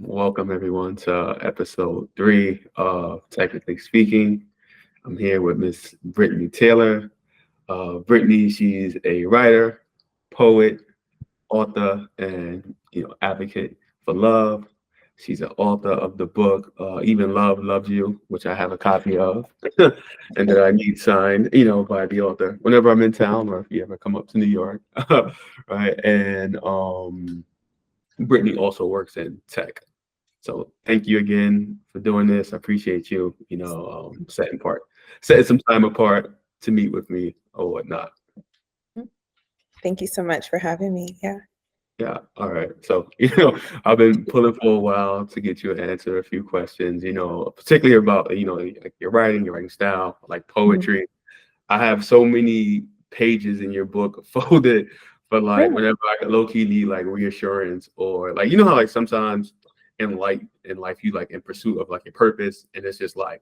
Welcome everyone to episode 3 of Technically Speaking. I'm here with Miss Brittany Taylor. Brittany, she's a writer, poet, author, and advocate for love. She's an author of the book Even Love Loves You, which I have a copy of, and that I need signed, by the author whenever I'm in town or if you ever come up to New York, right? And Brittany also works in tech. So thank you again for doing this. I appreciate you, setting some time apart to meet with me or whatnot. Thank you so much for having me. Yeah. Yeah. All right. So, I've been pulling for a while to get you to answer a few questions, particularly about, like your writing style, like Mhm. poetry. I have so many pages in your book folded for like Really? whenever I low key need like reassurance or like how like sometimes in life you like in pursuit of like your purpose and it's just like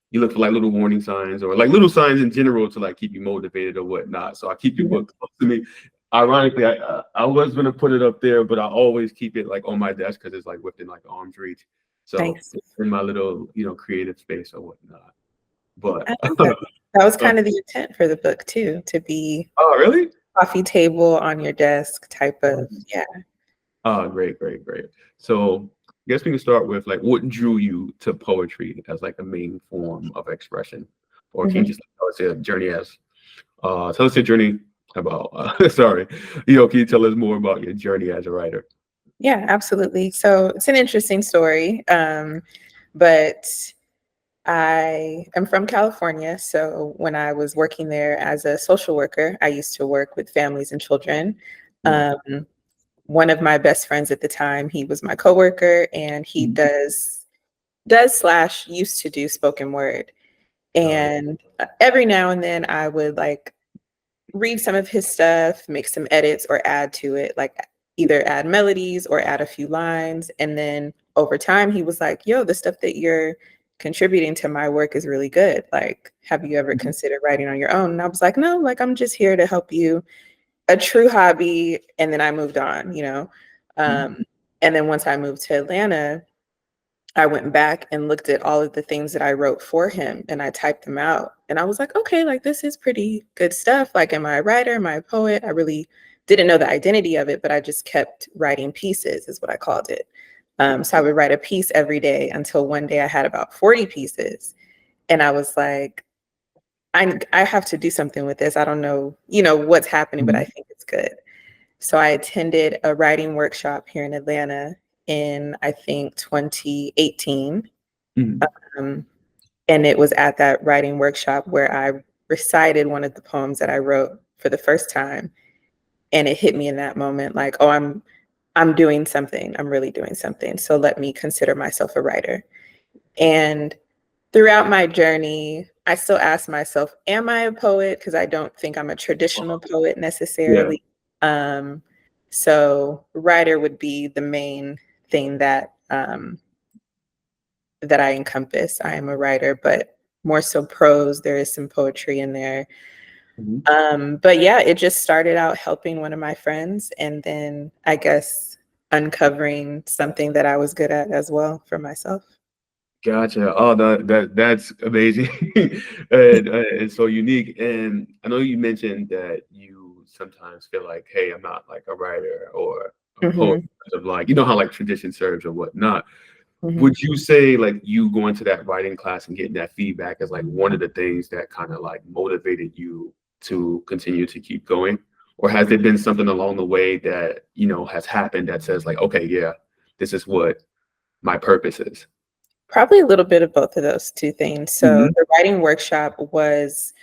you look for like little warning signs or like little signs in general to like keep you motivated or whatnot. So I keep your Mhm. book close to me. Ironically, I was gonna put it up there, but I always keep it like on my desk because it's like within like arm's reach. So Nice. it's in my little creative space or whatnot. But I love that. That was kind of the intent for the book too, to be oh really? coffee table on your desk type of, yeah. Oh, great, great, great. So I guess we can start with like what drew you to poetry as like a main form of expression, or can you Mhm. just tell us your journey tell us your journey about sorry, can you tell us more about your journey as a writer? Yeah, absolutely. So it's an interesting story. But I am from California. So when I was working there as a social worker, I used to work with families and children. Yeah. Um, One of my best friends at the time, he was my coworker, and he Mhm. does slash used to do spoken word. Uh, And every now and then I would like read some of his stuff, make some edits or add to it, like either add melodies or add a few lines. And then over time, he was like, yo, the stuff that you're contributing to my work is really good. Like, have you ever mhm, considered writing on your own? And I was like, no, like, I'm just here to help you, a true hobby. And then I moved on. mhm. Um, and then once I moved to Atlanta, I went back and looked at all of the things that I wrote for him and I typed them out. And I was like, okay, like this is pretty good stuff. Like, am I a writer? Am I a poet? I really didn't know the identity of it, but I just kept writing pieces, is what I called it. So I would write a piece every day until one day I had about 40 pieces. And I was like, I have to do something with this. I don't know, what's happening, but I Mhm. think it's good. So I attended a writing workshop here in Atlanta in, I think, 2018. Mhm. Um, and it was at that writing workshop where I recited one of the poems that I wrote for the first time. And it hit me in that moment like, oh, I'm doing something. I'm really doing something. So let me consider myself a writer. And throughout my journey, I still ask myself, am I a poet? Because I don't think I'm a traditional poet Yeah. necessarily. Um, so writer would be the main thing that I encompass. I am a writer, but more so prose. There is some poetry in there. Mhm. But yeah, it just started out helping one of my friends, and then I guess uncovering something that I was good at as well for myself. Gotcha. Oh, that's amazing, and so unique. And I know you mentioned that you sometimes feel like, hey, I'm not like a writer or a poet, Hmm. because of like how like tradition serves or whatnot. Hmm. Would you say like you going to that writing class and getting that feedback is like one of the things that kind of like motivated you to continue to keep going? Or has there been something along the way that, has happened that says like, okay, yeah, this is what my purpose is? Probably a little bit of both of those two things. So Mhm. the writing workshop was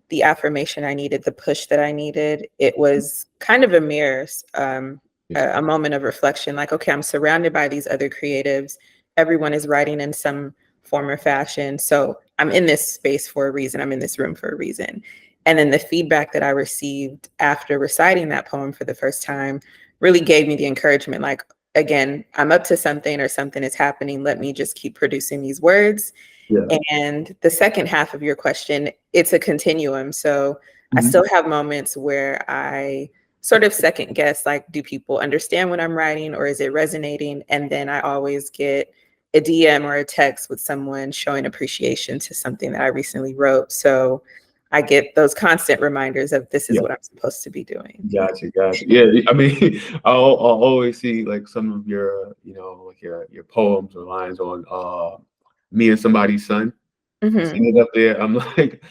the affirmation I needed, the push that I needed. It was kind of a mirror, a moment of reflection. Like, okay, I'm surrounded by these other creatives. Everyone is writing in some form or fashion. So I'm in this space for a reason. I'm in this room for a reason. And then the feedback that I received after reciting that poem for the first time really gave me the encouragement like, again, I'm up to something or something is happening. Let me just keep producing these words. Yeah. And the second half of your question, it's a continuum. So I Mhm. still have moments where I sort of second guess, like, do people understand what I'm writing or is it resonating? And then I always get a DM or a text with someone showing appreciation to something that I recently wrote. So I get those constant reminders of this is Yeah. what I'm supposed to be doing. Gotcha, gotcha. Yeah, I mean, I'll always see like some of your, like your poems or lines on me and somebody's son. Hmm. Seeing it up there, I'm like,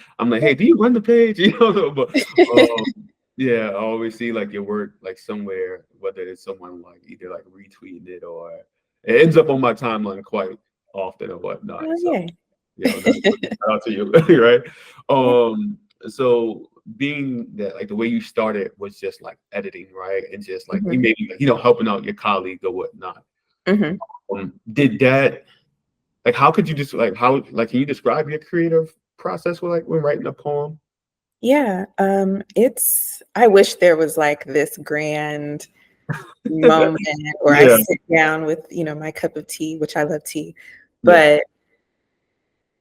hey, do you run the page? But um, yeah, I always see like your work like somewhere, whether it's someone like either like retweeting it or it ends up on my timeline quite often or whatnot. Oh, So, yeah. that's shout out to you, right? So being that like the way you started was just like editing, right? And just like you Hmm. maybe helping out your colleague or whatnot. Hmm. Did that like how could you just like how like can you describe your creative process with like when writing a poem? Yeah. I wish there was like this grand moment where I Yeah. sit down with, my cup of tea, which I love tea, Yeah. but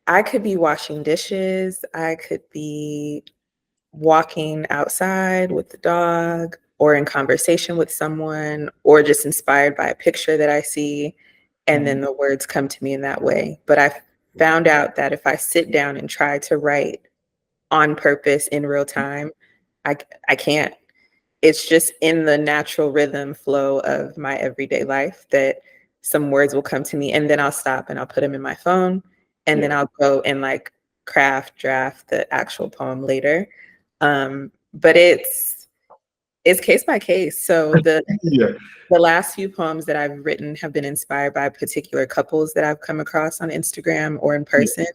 I could be washing dishes, I could be walking outside with the dog or in conversation with someone or just inspired by a picture that I see, and Mhm. then the words come to me in that way. But I found out that if I sit down and try to write on purpose in real time, I I can't. It's just in the natural rhythm flow of my everyday life that some words will come to me, and then I'll stop and I'll put them in my phone, and then Yeah. I'll go and like draft the actual poem later. But it's case by case. So Yeah. the last few poems that I've written have been inspired by particular couples that I've come across on Instagram or in Yeah. person.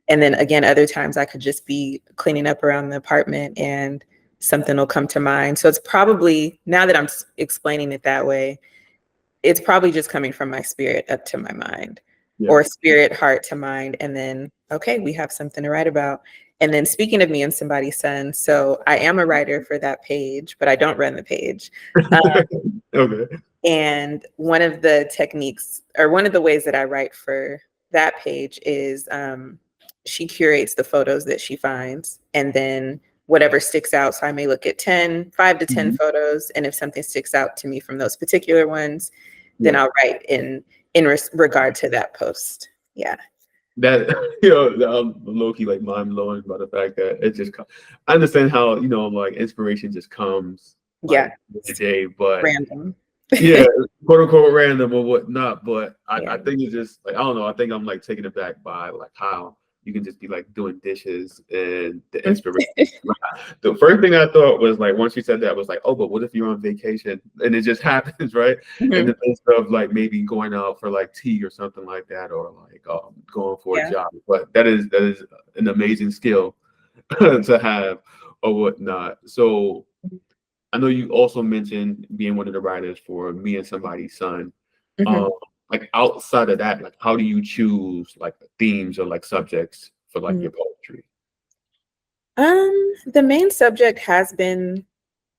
And then again, other times I could just be cleaning up around the apartment and something will come to mind. So it's probably, now that I'm explaining it that way, it's probably just coming from my spirit up to my mind, Yeah. or spirit, heart to mind. And then, okay, we have something to write about. And then speaking of me and somebody's son, so I am a writer for that page, but I don't run the page. Okay. And one of the techniques or one of the ways that I write for that page is she curates the photos that she finds and then whatever sticks out. So I may look at 5 to 10 Mhm. photos. And if something sticks out to me from those particular ones, then Yeah. I'll write in regard to that post. Yeah. That I'm low key like mind blowing by the fact that it just I understand how like inspiration just comes Yeah. like the day, but Random. yeah, quote unquote random or whatnot. But I Yeah. think it's just like I don't know. I think I'm like taken aback by like how you can just be like doing dishes and the inspiration. The first thing I thought was like once you said that was like, oh, but what if you're on vacation and it just happens, right? And Mhm. the midst of like maybe going out for like tea or something like that, or like going for a Yeah. job. But that is an amazing skill to have or whatnot. So I know you also mentioned being one of the writers for Me and Somebody's Son. Mhm. Um, like outside of that, like how do you choose like the themes or like subjects for like Mhm. your poetry? The main subject has been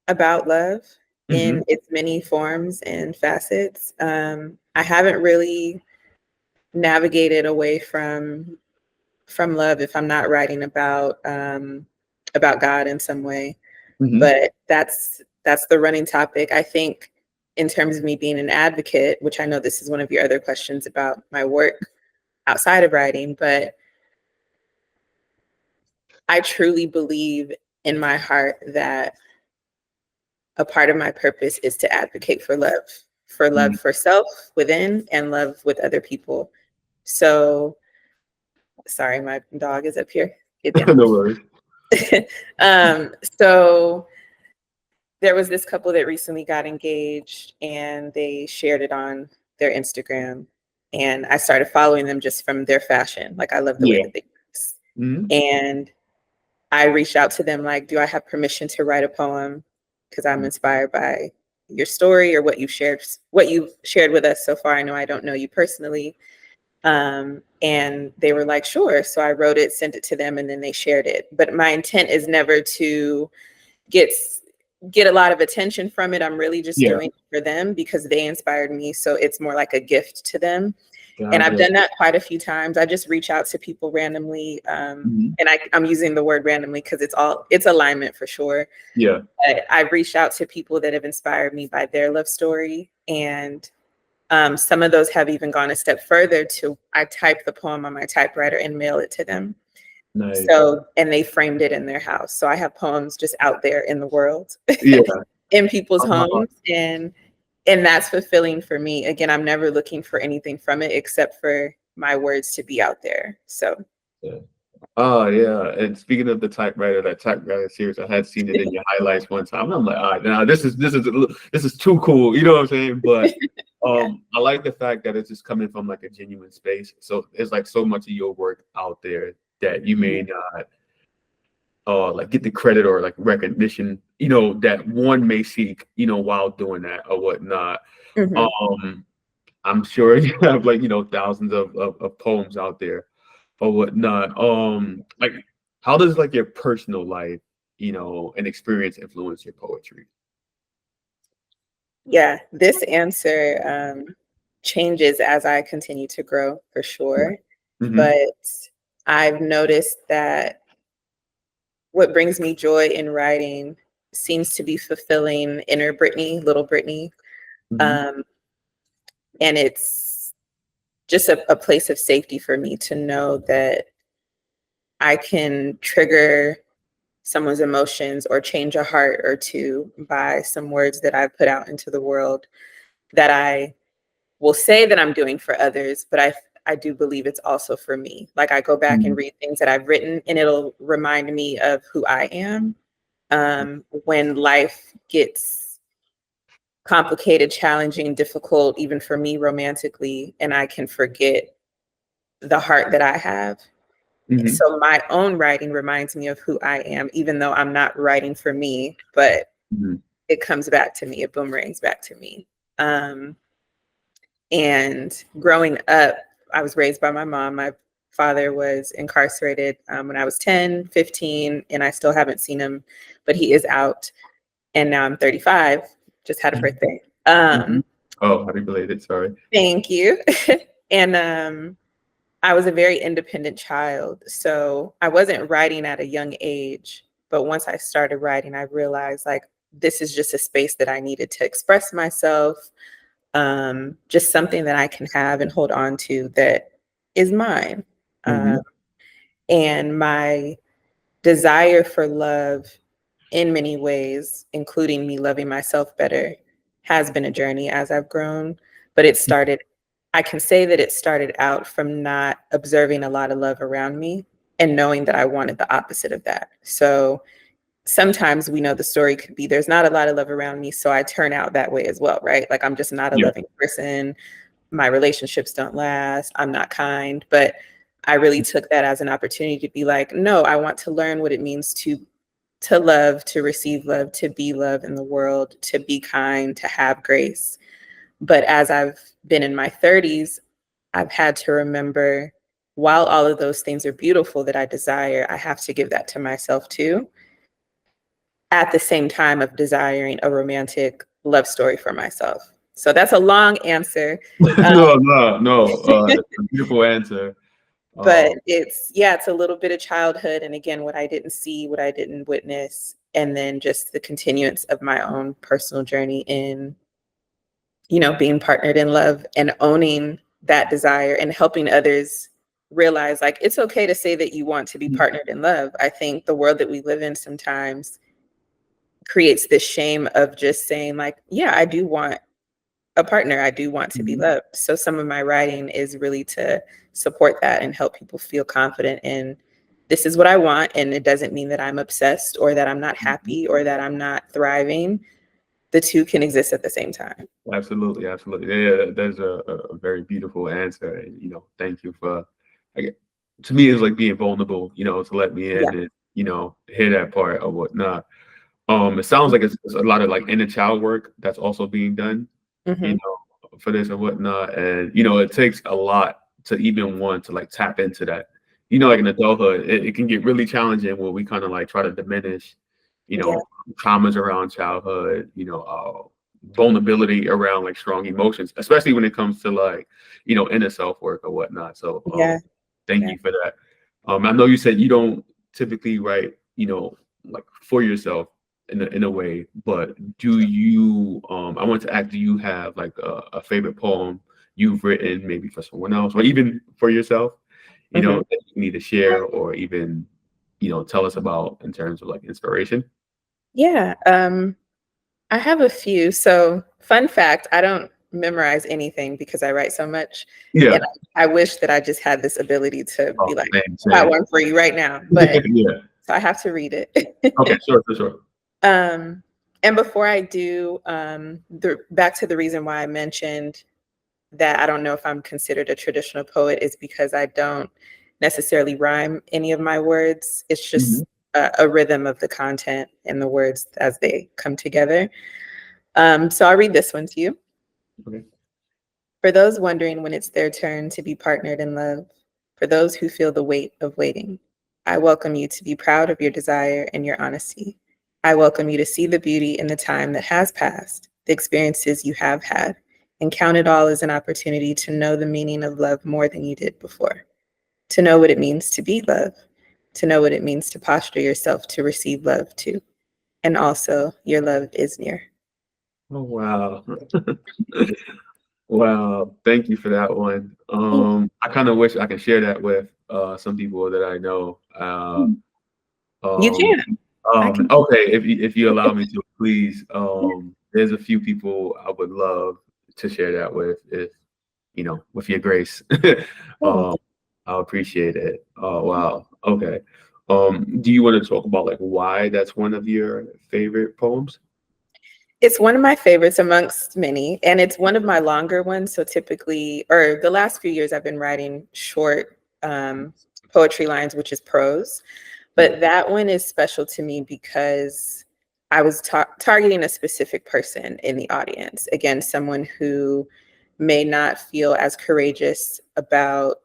about love Hmm. in its many forms and facets. I haven't really navigated away from love if I'm not writing about God in some way. Hmm. But that's the running topic. I think in terms of me being an advocate, which I know this is one of your other questions about my work outside of writing, but I truly believe in my heart that a part of my purpose is to advocate for love for self within and love with other people. So, sorry, my dog is up here. Get down. No worries. So there was this couple that recently got engaged and they shared it on their Instagram. And I started following them just from their fashion. Like I love the way Yeah. that they dress. Hmm. And I reached out to them like, do I have permission to write a poem? Because I'm inspired by your story or what you've shared with us so far. I know I don't know you personally. And they were like, sure. So I wrote it, sent it to them, and then they shared it. But my intent is never to get get a lot of attention from it. I'm really just Yeah. doing it for them because they inspired me. So it's more like a gift to them. And I've Gotcha. done that quite a few times. I just reach out to people randomly. Mhm. And I'm using the word randomly because it's alignment for sure. Yeah. But I've reached out to people that have inspired me by their love story. And some of those have even gone a step further to I type the poem on my typewriter and mail it to them. Nice. So, and they framed it in their house. So I have poems just out there in the world, Yeah. in people's Uh-huh. homes. And that's fulfilling for me. Again, I'm never looking for anything from it except for my words to be out there. So Yeah. Oh yeah. And speaking of the typewriter, that typewriter series, I had seen it in your highlights one time. And I'm like, all right, now this is too cool. You know what I'm saying? But yeah. I like the fact that it's just coming from like a genuine space. So there's like so much of your work out there that you may not like get the credit or like recognition, that one may seek, while doing that or whatnot. Mhm. Um, I'm sure you have like, thousands of poems out there or whatnot. Like how does like your personal life, and experience influence your poetry? Yeah, this answer changes as I continue to grow for Yeah. sure. Mm-hmm. But I've noticed that what brings me joy in writing seems to be fulfilling inner Brittany, little Brittany. Mm-hmm. Um, and it's just a place of safety for me to know that I can trigger someone's emotions or change a heart or two by some words that I've put out into the world that I will say that I'm doing for others, but I do believe it's also for me. Like I go back and read things that I've written and it'll remind me of who I am when life gets complicated, challenging, difficult, even for me romantically, and I can forget the heart that I have. Mm-hmm. So my own writing reminds me of who I am, even though I'm not writing for me, but Mm-hmm. it comes back to me, it boomerangs back to me. Um, And growing up, I was raised by my mom. My father was incarcerated when I was 10, 15, and I still haven't seen him, but he is out. And now I'm 35, just had a birthday. Mm-hmm. Oh, happy belated. Sorry. Thank you. And I was a very independent child. So I wasn't writing at a young age. But once I started writing, I realized like this is just a space that I needed to express myself, just something that I can have and hold on to that is mine. Mm-hmm. Um, and my desire for love in many ways, including me loving myself better, has been a journey as I've grown. But I can say that it started out from not observing a lot of love around me and knowing that I wanted the opposite of that. So sometimes we know the story could be there's not a lot of love around me, so I turn out that way as well, right? Like I'm just not a Yeah. loving person. My relationships don't last. I'm not kind. But I really took that as an opportunity to be like, no, I want to learn what it means to love, to receive love, to be love in the world, to be kind, to have grace. But as I've been in my 30s, I've had to remember while all of those things are beautiful that I desire, I have to give that to myself too at the same time of desiring a romantic love story for myself. So that's a long answer. No, no, no. A beautiful answer. But Um, it's a little bit of childhood. And again, what I didn't see, what I didn't witness, and then just the continuance of my own personal journey in, being partnered in love and owning that desire and helping others realize like it's okay to say that you want to be partnered in love. I think the world that we live in sometimes creates this shame of just saying like, yeah, I do want a partner. I do want to be mhm, loved. So some of my writing is really to support that and help people feel confident in this is what I want. And it doesn't mean that I'm obsessed or that I'm not mhm. happy or that I'm not thriving. The two can exist at the same time. Absolutely, absolutely. Yeah, that's a very beautiful answer. And, thank you for, I to me, it's like being vulnerable, to let me Yeah. in and, hear that part or whatnot. It sounds like it's a lot of like inner child work that's also being done, you Hmm. for this and whatnot. And, it takes a lot to even want to like tap into that. Like in adulthood, it can get really challenging when we kind of like try to diminish, you Yeah. know, traumas around childhood, vulnerability around like strong emotions, especially when it comes to like, inner self work or whatnot. So Yeah. thank Yeah. you for that. I know you said you don't typically write, like for yourself in a way, but do you, I want to ask, do you have like a favorite poem you've written maybe for someone else or even for yourself, Mhm. that you need to share or even, tell us about in terms of like inspiration? Yeah. I have a few. So, fun fact, I don't memorize anything because I write so much. And Yeah. I wish that I just had this ability to be Oh, like, same, I got same. one for you right now. But Yeah. so I have to read Okay, it. sure, for sure. um, and before I do, back to the reason why I mentioned that I don't know if I'm considered a traditional poet is because I don't necessarily rhyme any of my words. It's Mhm. just a rhythm of the content and the words as they come together. So I'll read this one to you. Okay. For those wondering when it's their turn to be partnered in love, for those who feel the weight of waiting, I welcome you to be proud of your desire and your honesty. I welcome you to see the beauty in the time that has passed, the experiences you have had, and count it all as an opportunity to know the meaning of love more than you did before, to know what it means to be love, to know what it means to posture yourself to receive love too. And also, your love is near. Oh, wow. Wow, thank you for that one. I kind of wish I could share that with some people that I know. You Um, can. I can. okay, if you allow me to, please. There's a few people I would love to share that with, if with your grace. Cool. um, I appreciate it. Oh, wow. Okay. Do you want to talk about like why that's one of your favorite poems? It's one of my favorites amongst many, and it's one of my longer ones. So typically, or the last few years, I've been writing short poetry lines, which is prose. Yeah. But that one is special to me because I was targeting a specific person in the audience. Again, someone who may not feel as courageous about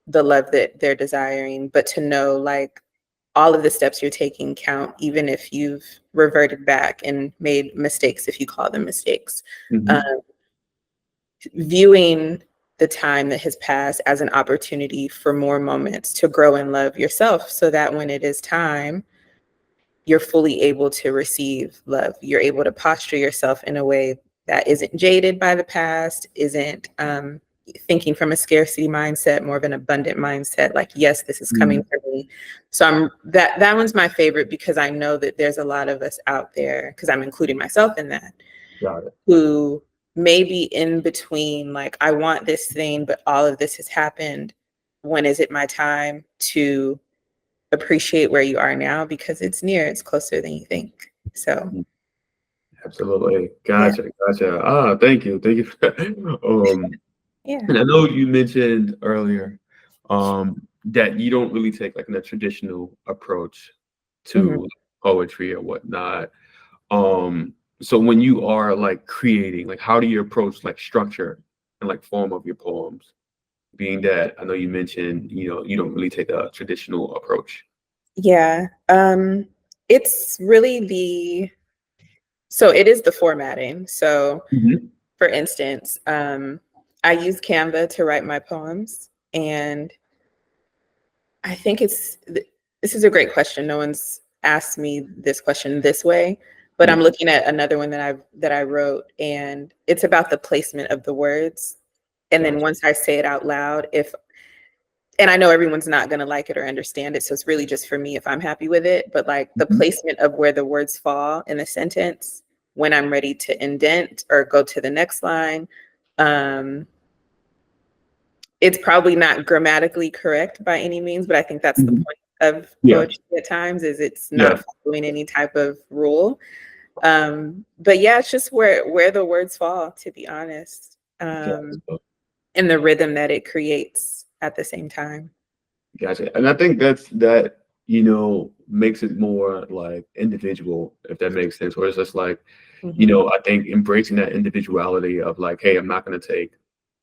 the love that they're desiring, but to know like all of the steps you're taking count, even if you've reverted back and made mistakes, if you call them mistakes. Mhm. Um, Viewing the time that has passed as an opportunity for more moments to grow and love yourself so that when it is time, you're fully able to receive love. You're able to posture yourself in a way that isn't jaded by the past, isn't thinking from a scarcity mindset, more of an abundant mindset. Like, yes, this is coming Mm, for me. So that one's my favorite because I know that there's a lot of us out there, because I'm including myself in that, got it. who may be in between. Like, I want this thing, but all of this has happened. When is it my time to appreciate where you are now, because it's near, it's closer than you think. So, Mm, absolutely. yeah. Gotcha. Thank you. Thank you for that. Yeah. And I know you mentioned earlier that you don't really take like a traditional approach Mhm. to poetry or whatnot. So when you are like creating, like how do you approach like structure and like form of your poems? Being that I know you mentioned, you don't really take a traditional approach. Yeah. It's really so it is the formatting. So, Mhm. for instance, I use Canva to write my poems, and I think this is a great question. No one's asked me this question this way, but Yeah. I'm looking at another one that I wrote, and it's about the placement of the words. And then Gotcha. once I say it out loud, if and I know everyone's not going to like it or understand it, so it's really just for me if I'm happy with it, but like the Mhm. placement of where the words fall in the sentence when I'm ready to indent or go to the next line, um it's probably not grammatically correct by any means, but I think that's the Mhm. point of Yeah. poetry at times, is it's Yeah. not following any type of rule. But yeah, it's just where the words fall, to be honest, Gotcha. and the rhythm that it creates at the same time. Gotcha. And I think makes it more like individual, if that makes sense. Or it's just like, Mhm. I think embracing that individuality of like, hey, I'm not going to take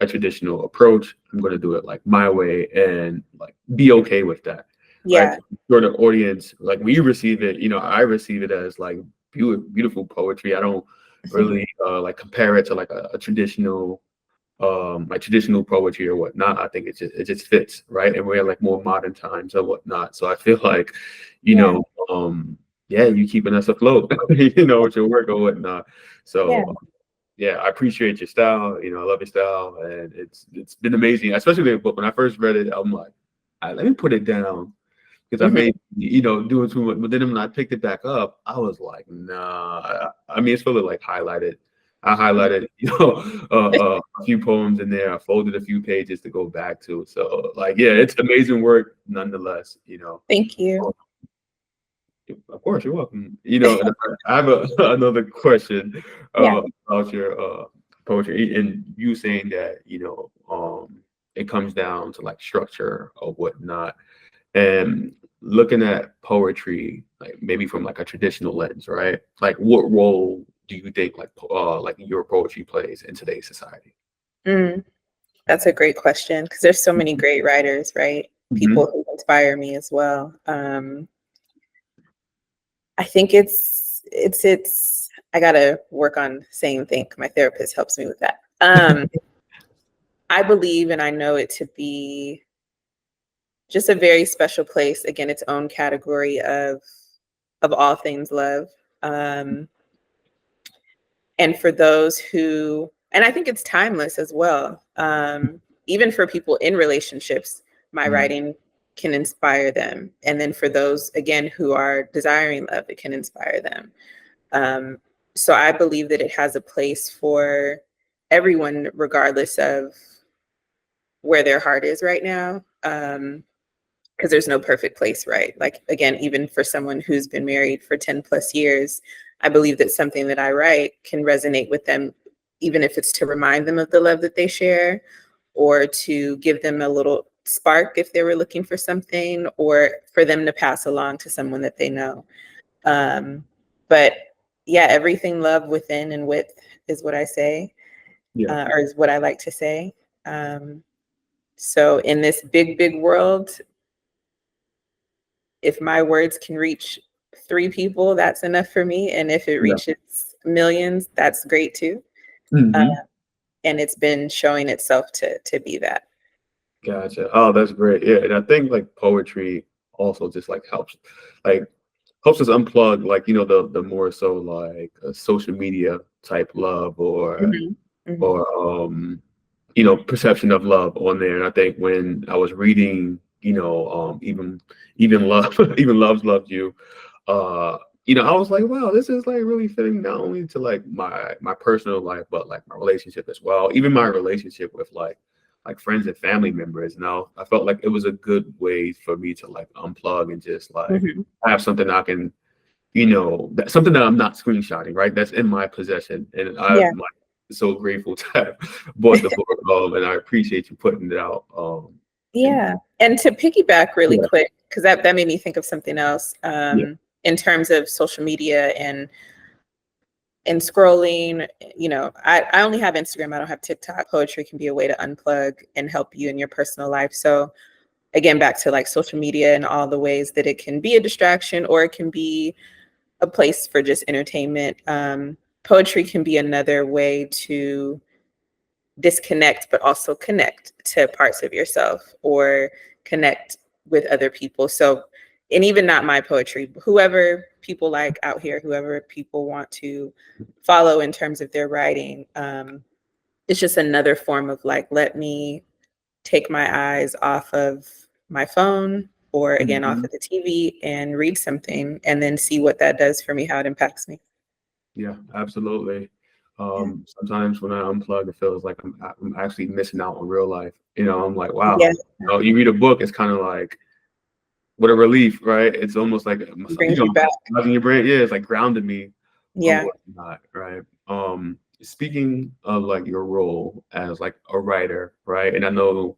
a traditional approach. I'm going to do it like my way and like be okay with that. Right. Yeah. For the audience, like we receive it, I receive it as like beautiful poetry. I don't really like compare it to like a traditional like traditional poetry or whatnot. I think it just fits, right? And we're in like more modern times or whatnot. So I feel like, you Yeah. know, yeah, you keeping us afloat, you know, with your work or whatnot. Yeah. So yeah, I appreciate your style. You know, I love your style, and it's been amazing. Especially the book when I first read it, I'm like, all right, let me put it down because I Mhm. made doing too much. But then when I picked it back up, I was like, nah. I mean, it's fully like highlighted. I highlighted, a few poems in there. I folded a few pages to go back to. So, like, yeah, it's amazing work nonetheless. Thank you. Of course, you're welcome. And I have another question Yeah. about your poetry, and you saying that it comes down to like structure or whatnot, and looking at poetry like maybe from like a traditional lens, right? Like, what role do you think like your poetry plays in today's society? Mm, that's a great question because there's so many great writers, right? Hmm. People who inspire me as well. I think it's I gotta work on saying think. My therapist helps me with that. I believe and I know it to be just a very special place, again, its own category of all things love. Um, and for those who and I think it's timeless as well. Even for people in relationships, my writing can inspire them. And then for those again who are desiring love, it can inspire them. Um, so I believe that it has a place for everyone, regardless of where their heart is right now. Because there's no perfect place, right? Like, again, even for someone who's been married for 10 plus years, I believe that something that I write can resonate with them, even if it's to remind them of the love that they share or to give them a little spark if they were looking for something or for them to pass along to someone that they know. Um, but yeah, everything love within and with is what I say, Yeah, or is what I like to say. Um, so in this big, big world, if my words can reach 3 people, that's enough for me. And if it yeah. reaches millions, that's great too. Uh, Hmm. and it's been showing itself to be that. Gotcha. Oh, that's great. Yeah, and I think like poetry also just like like helps us unplug like the more so like a social media type love or Mhm, mhm. or perception of love on there. And I think when I was reading, even love, even loves loved you, uh, I was like, wow, this is like really fitting not only to like my personal life, but like my relationship as well. Even my relationship with like friends and family members. I felt like it was a good way for me to like unplug and just like Mhm. have something I can something that I'm not screenshotting, right? That's in my possession, and Yeah. I'm like so grateful to have bought the book, and I appreciate you putting it out. And Yeah. And to piggyback really yeah, quick, because that made me think of something else, yeah, in terms of social media and scrolling. I only have Instagram, I don't have TikTok. Poetry can be a way to unplug and help you in your personal life. So again, back to like social media and all the ways that it can be a distraction or it can be a place for just entertainment. Poetry can be another way to disconnect, but also connect to parts of yourself or connect with other people. So, and even not my poetry, whoever people like out here, whoever people want to follow in terms of their writing, it's just another form of like, let me take my eyes off of my phone or again off mhm, of the TV and read something and then see what that does for me, how it impacts me. yeah, absolutely. Yeah. Sometimes when I unplug, it feels like I'm actually missing out on real life. I'm like, Yeah. wow. You read a book, it's kind of like what a relief, right? It's almost like It brings you back. massaging your brain. Yeah, it's like grounded me or Yeah. whatnot, right? Speaking of like your role as like a writer, right? And I know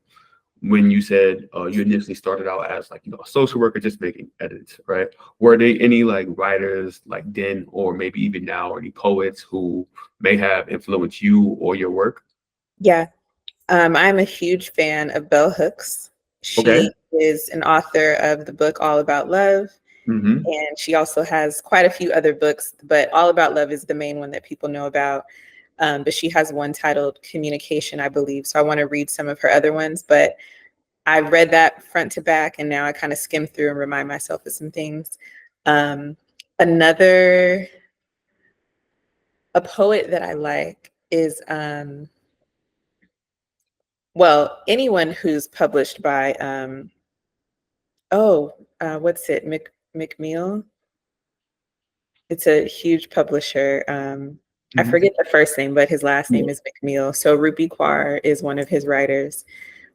when you said you initially started out as like a social worker just making edits, right? Were there any like writers like then or maybe even now, or any poets who may have influenced you or your work? Yeah. I'm a huge fan of Bell Hooks. Okay. She is an author of the book All About Love. Mm-hmm. And she also has quite a few other books, but All About Love is the main one that people know about. But she has one titled Communication, I believe. So I want to read some of her other ones, but I read that front to back, and now I kind of skim through and remind myself of some things. Um, another, a poet that I like is, well, anyone who's published by, what's it, McMill? It's a huge publisher. I Mm-hmm. forget the first name, but his last name is McMill. So Rupi Kaur is one of his writers.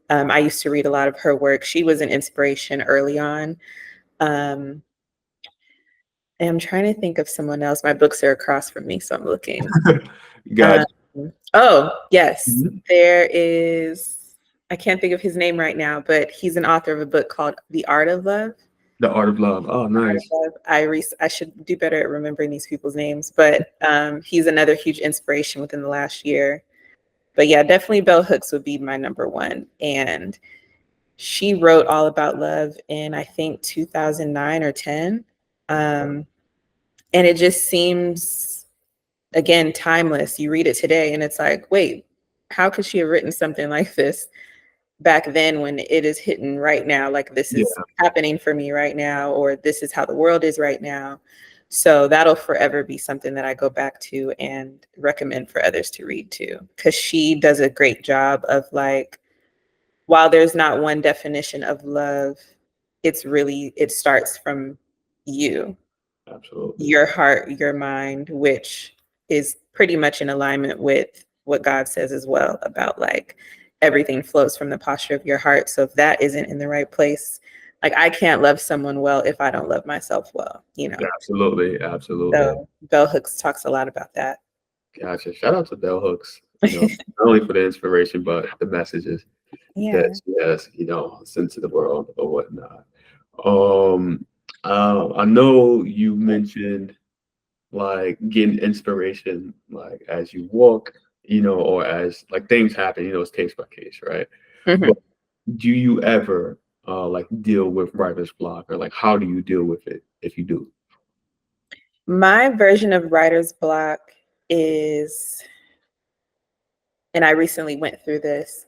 I used to read a lot of her work. She was an inspiration early on. Um, and I'm trying to think of someone else. My books are across from me, so I'm looking. Gotcha. Um, oh, yes, Mhm. there is. I can't think of his name right now, but he's an author of a book called The Art of Love. The Art of Love. Oh, Art of nice. Love. I should do better at remembering these people's names, but he's another huge inspiration within the last year. But yeah, definitely Bell Hooks would be my number one. And she wrote All About Love in, I think, 2009 or 10. And it just seems, again, timeless. You read it today and it's like, wait, how could she have written something like this back then when it is hitting right now? Like, this Yeah, is happening for me right now, or this is how the world is right now. So that'll forever be something that I go back to and recommend for others to read too, because she does a great job of, like, while there's not one definition of love, it starts from you, absolutely. your heart, your mind, which is pretty much in alignment with what God says as well about, like, everything flows from the posture of your heart. So if that isn't in the right place, like, I can't love someone well if I don't love myself well, you know? Absolutely. Absolutely. So Bell Hooks talks a lot about that. Gotcha. Shout out to Bell Hooks, not only for the inspiration, but the messages that Yeah. she has, sent to the world or whatnot. Um, I know you mentioned like getting inspiration, like as you walk, or as like things happen, it's case by case, right? Mhm. But do you ever like deal with writer's block, or like how do you deal with it if you do? My version of writer's block is, and I recently went through this.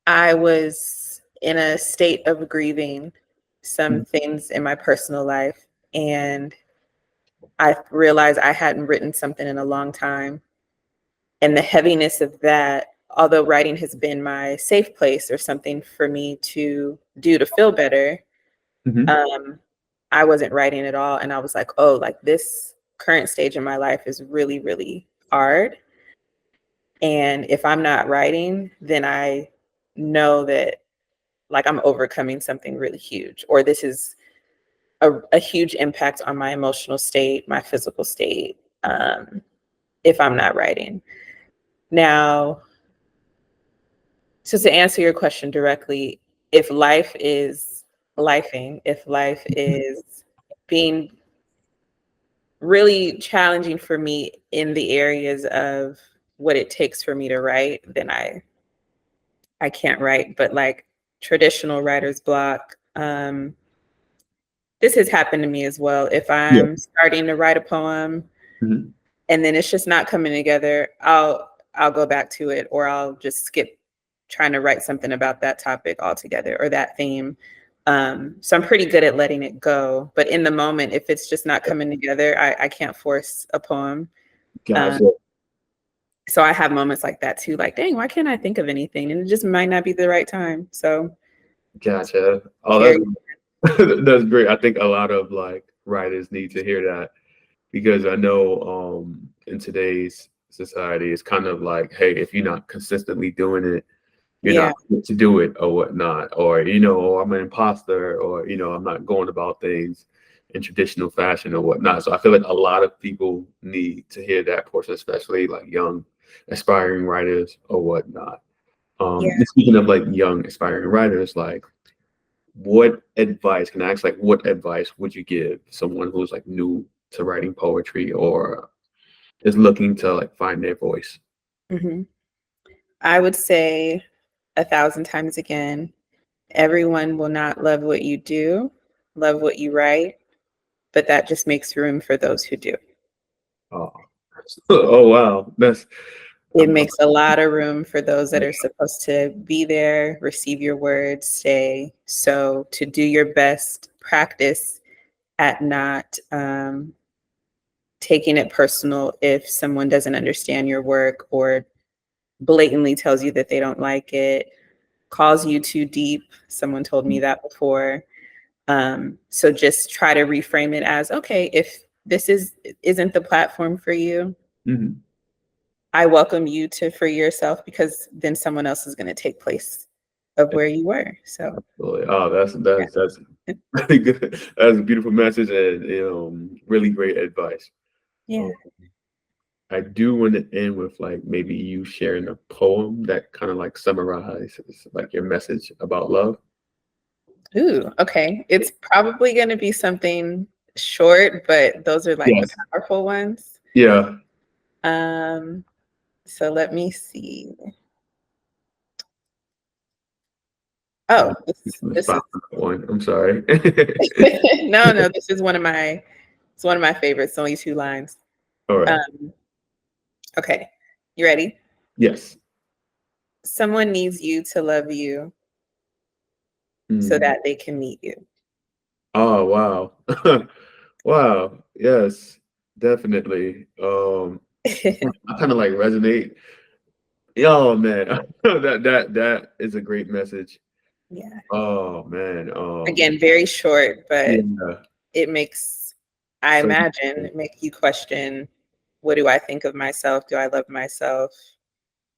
I was in a state of grieving some Mhm. things in my personal life, and I realized I hadn't written something in a long time. And the heaviness of that, although writing has been my safe place or something for me to do to feel better, Mhm. um, I wasn't writing at all. And I was like, oh, like, this current stage in my life is really, really hard. And if I'm not writing, then I know that, like, I'm overcoming something really huge, or this is a huge impact on my emotional state, my physical state, if I'm not writing. Now, so to answer your question directly, if life is lifing, if life is being really challenging for me in the areas of what it takes for me to write, then I can't write. But, like, traditional writer's block, this has happened to me as well. If Yeah. I'm starting to write a poem Mhm. and then it's just not coming together, I'll go back to it, or I'll just skip trying to write something about that topic altogether or that theme. So I'm pretty good at letting it go. But in the moment, if it's just not coming together, I can't force a poem. Um, Gotcha. so I have moments like that too, like, dang, why can't I think of anything? And it just might not be the right time. So Gotcha. Oh, carry. that's great. I think a lot of like writers need to hear that, because I know in today's society it's kind of like, hey, if you're not consistently doing it, you're Yeah. not fit to do it or whatnot, or or I'm an imposter, or I'm not going about things in traditional fashion or whatnot. So I feel like a lot of people need to hear that portion, especially like young aspiring writers or whatnot. Yeah. Speaking of like young aspiring writers, like what advice can I ask, like what advice would you give someone who's like new to writing poetry or is looking to like find their voice? hmm I would say 1,000 times again, Everyone will not love what you do, love what you write, but that just makes room for those who do. Oh, oh wow, that's It I'm, makes a lot of room for those that are supposed to be there, receive your words, stay. So to do your best, practice at not taking it personal if someone doesn't understand your work or blatantly tells you that they don't like it, calls you too deep. Someone told me that before. So just try to reframe it as, okay, if this isn't the platform for you, Mhm. I welcome you to free yourself, because then someone else is going to take place of where you were. So Absolutely. Oh, that's yeah. that's really good. That's a beautiful message and really great advice. Yeah. Um, I do want to end with like maybe you sharing a poem that kind of like summarizes like your message about love. Ooh, okay. It's probably going to be something short, but those are like the Yes. powerful ones. Yeah. Um, so let me see. Um, Oh, let's this find is one. I'm sorry. no, this is it's one of my favorites, only 2 lines. All right. Um, okay. You ready? Yes. Someone needs you to love you so Mm. that they can meet you. Oh wow. Wow. Yes, definitely. I kind of like resonate. Oh man, that is a great message. Yeah. Oh man. Again, very short, but Yeah. it makes, I So imagine, it make you question, what do I think of myself? Do I love myself?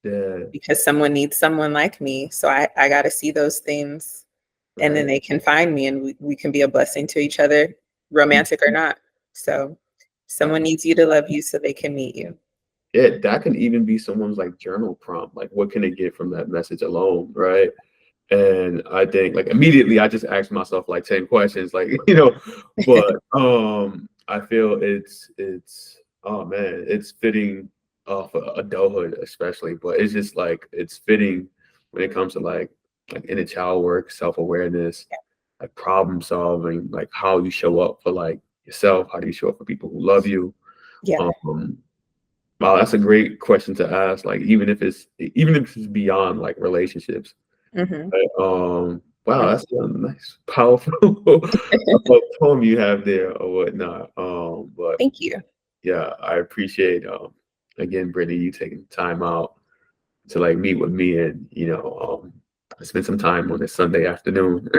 yeah, Because someone needs someone like me. So I got to see those things, and then right. they can find me, and we can be a blessing to each other, romantic or not. So Uh, someone needs you to love you so they can meet you. yeah, that can even be someone's like journal prompt. Like, what can they get from that message alone, right? And I think like immediately I just asked myself like 10 questions, like, but I feel it's oh man, it's fitting for adulthood especially, but it's just like it's fitting when it comes to like inner child work, self-awareness, like problem solving, like how you show up for like yourself, how do you show up for people who love you? Yeah. Um wow, that's a great question to ask, like even if it's beyond like relationships. Hmm. Wow, that's a nice, powerful poem you have there or whatnot. But Thank you. yeah, I appreciate again, Brittany, you taking time out to like meet with me and spend some time on this Sunday afternoon.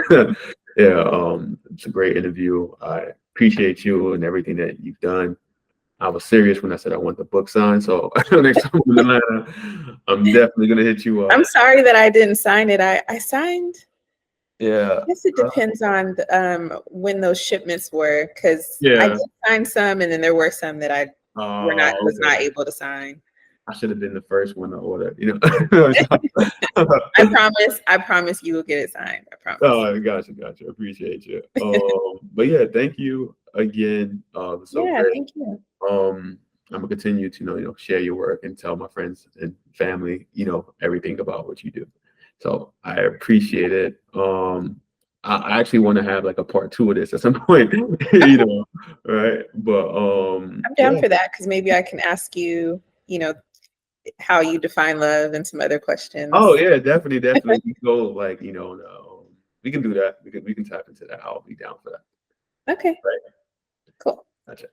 Yeah, it's a great interview. I appreciate you and everything that you've done. I was serious when I said I want the book signed, so next time I'm in Atlanta, I'm definitely gonna hit you I'm up. sorry that I didn't sign it. I signed. Yeah. I guess it depends on when those shipments were, because I Yeah. did sign some, and then there were some that I was not Okay. able to sign. I should have been the first one to order. I promise you will get it signed. I promise. Oh, gotcha. Appreciate you. But yeah, thank you again. It's so Yeah, great. thank you. I'm gonna continue to share your work and tell my friends and family, everything about what you do. So I appreciate it. I actually want to have like a part 2 of this at some point, right? But I'm down yeah. for that, because maybe I can ask you, how you define love and some other Oh questions. yeah, definitely. We can go like, we can do that. We can tap into that. I'll be down for that. Okay, Right. cool. Gotcha.